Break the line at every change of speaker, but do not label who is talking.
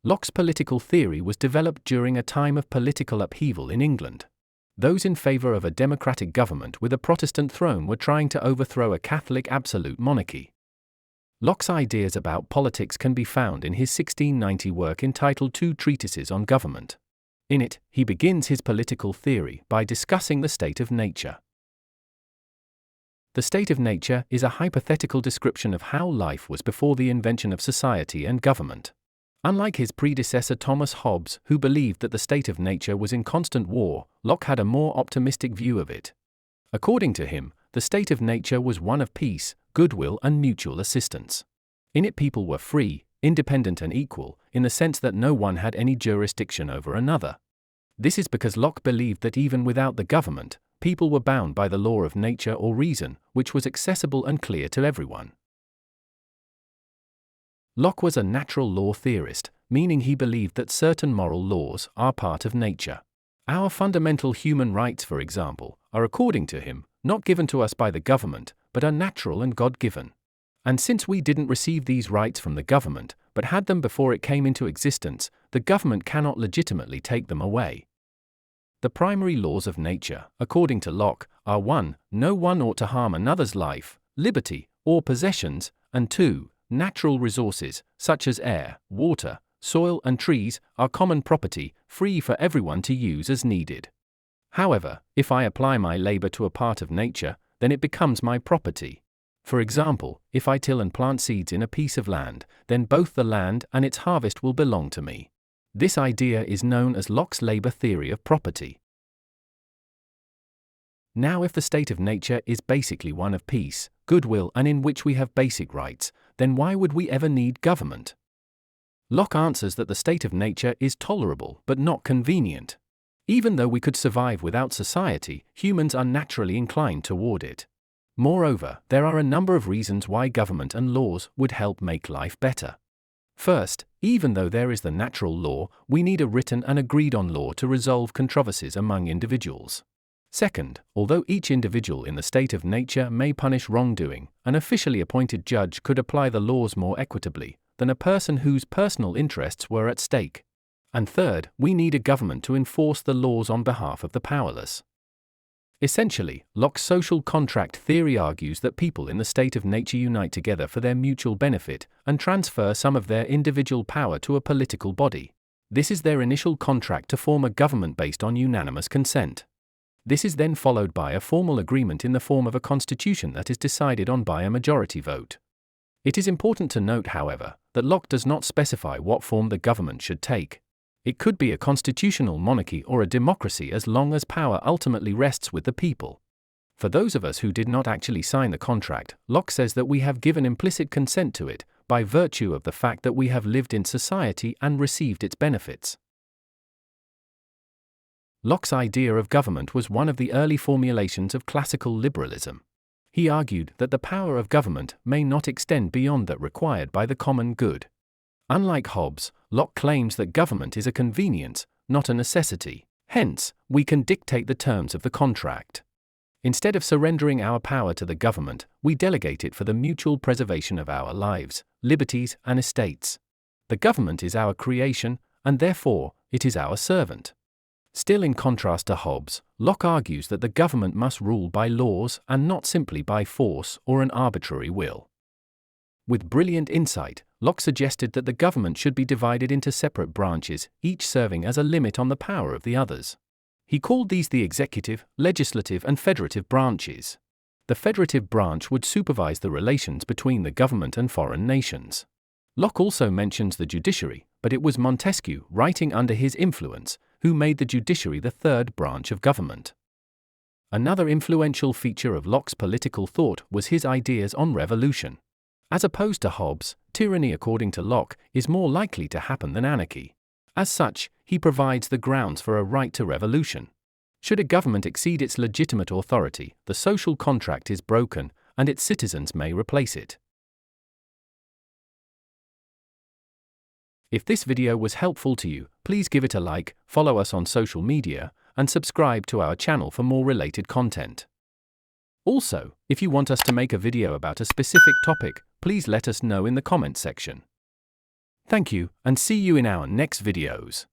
Locke's political theory was developed during a time of political upheaval in England. Those in favour of a democratic government with a Protestant throne were trying to overthrow a Catholic absolute monarchy. Locke's ideas about politics can be found in his 1690 work entitled Two Treatises on Government. In it, he begins his political theory by discussing the state of nature. The state of nature is a hypothetical description of how life was before the invention of society and government. Unlike his predecessor Thomas Hobbes, who believed that the state of nature was in constant war, Locke had a more optimistic view of it. According to him, the state of nature was one of peace, goodwill, and mutual assistance. In it, people were free, independent, and equal, in the sense that no one had any jurisdiction over another. This is because Locke believed that even without the government, people were bound by the law of nature or reason, which was accessible and clear to everyone. Locke was a natural law theorist, meaning he believed that certain moral laws are part of nature. Our fundamental human rights, for example, are, according to him, not given to us by the government, but are natural and God-given. And since we didn't receive these rights from the government, but had them before it came into existence, the government cannot legitimately take them away. The primary laws of nature, according to Locke, are 1. No one ought to harm another's life, liberty, or possessions, and 2. Natural resources, such as air, water, soil, and trees, are common property, free for everyone to use as needed. However, if I apply my labor to a part of nature, then it becomes my property. For example, if I till and plant seeds in a piece of land, then both the land and its harvest will belong to me. This idea is known as Locke's labor theory of property. Now, if the state of nature is basically one of peace, goodwill, and in which we have basic rights, then why would we ever need government? Locke answers that the state of nature is tolerable but not convenient. Even though we could survive without society, humans are naturally inclined toward it. Moreover, there are a number of reasons why government and laws would help make life better. First, even though there is the natural law, we need a written and agreed-on law to resolve controversies among individuals. Second, although each individual in the state of nature may punish wrongdoing, an officially appointed judge could apply the laws more equitably than a person whose personal interests were at stake. And third, we need a government to enforce the laws on behalf of the powerless. Essentially, Locke's social contract theory argues that people in the state of nature unite together for their mutual benefit and transfer some of their individual power to a political body. This is their initial contract to form a government based on unanimous consent. This is then followed by a formal agreement in the form of a constitution that is decided on by a majority vote. It is important to note, however, that Locke does not specify what form the government should take. It could be a constitutional monarchy or a democracy as long as power ultimately rests with the people. For those of us who did not actually sign the contract, Locke says that we have given implicit consent to it, by virtue of the fact that we have lived in society and received its benefits. Locke's idea of government was one of the early formulations of classical liberalism. He argued that the power of government may not extend beyond that required by the common good. Unlike Hobbes, Locke claims that government is a convenience, not a necessity. Hence, we can dictate the terms of the contract. Instead of surrendering our power to the government, we delegate it for the mutual preservation of our lives, liberties, and estates. The government is our creation, and therefore, it is our servant. Still in contrast to Hobbes, Locke argues that the government must rule by laws and not simply by force or an arbitrary will. With brilliant insight, Locke suggested that the government should be divided into separate branches, each serving as a limit on the power of the others. He called these the executive, legislative, and federative branches. The federative branch would supervise the relations between the government and foreign nations. Locke also mentions the judiciary, but it was Montesquieu, writing under his influence, who made the judiciary the third branch of government. Another influential feature of Locke's political thought was his ideas on revolution. As opposed to Hobbes, tyranny, according to Locke, is more likely to happen than anarchy. As such, he provides the grounds for a right to revolution. Should a government exceed its legitimate authority, the social contract is broken, and its citizens may replace it. If this video was helpful to you, please give it a like, follow us on social media, and subscribe to our channel for more related content. Also, if you want us to make a video about a specific topic, please let us know in the comment section. Thank you, and see you in our next videos.